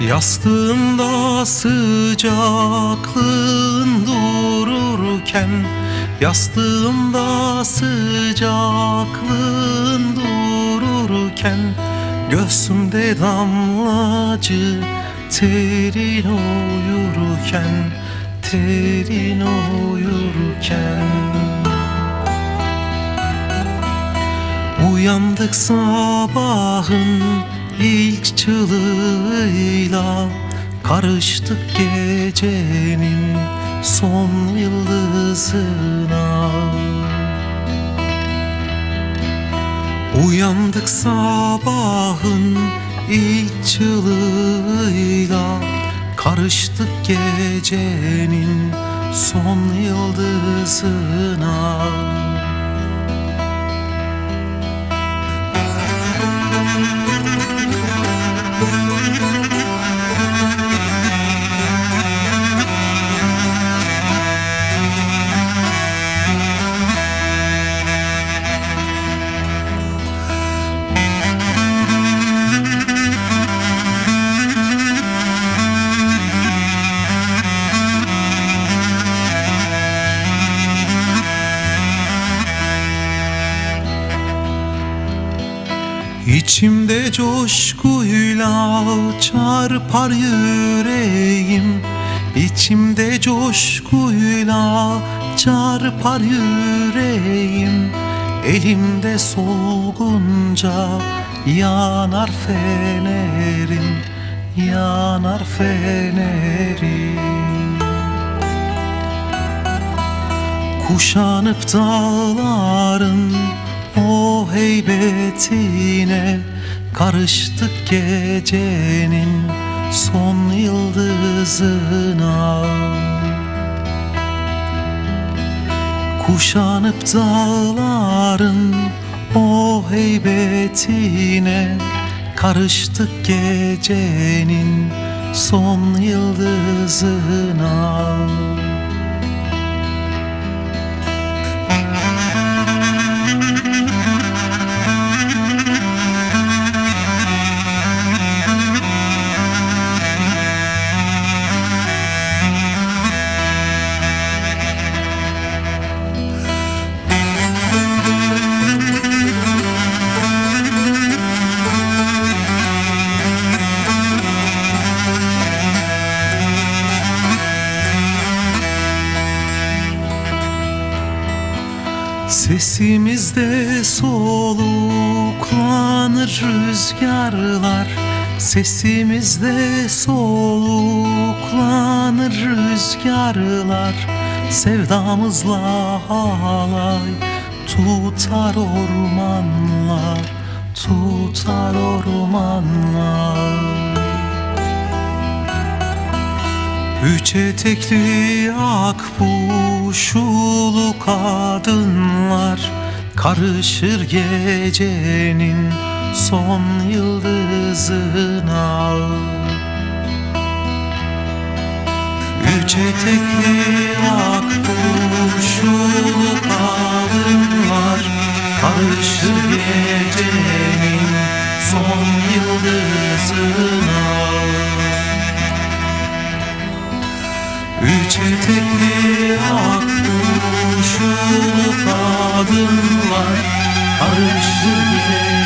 Yastığında sıcaklığın dururken, yastığımda sıcaklığın dururken, göğsümde damlacı terin uyurken, terin uyurken. Uyandık sabahın ilk çığlığıyla, karıştık gecenin son yıldızına. Uyandık sabahın ilk çığlığıyla, karıştık gecenin son yıldızına. İçimde coşkuyla çarpar yüreğim, İçimde coşkuyla çarpar yüreğim. Elimde solgunca yanar fenerim, yanar fenerim. Kuşanıp dağların o heybetine, karıştık gecenin son yıldızına. Kuşanıp dağların o heybetine, karıştık gecenin son yıldızına. Sesimizde soluklanır rüzgarlar, sesimizde soluklanır rüzgarlar. Sevdamızla halay tutar ormanlar, tutar ormanlar. Üç etekli akbuşulu kadınlar, karışır gecenin son yıldızına. Üç etekli akbuşulu kadınlar, karışır gecenin son yıldızına. Üç etekli akbuşulu kadınlar, karışır gecenin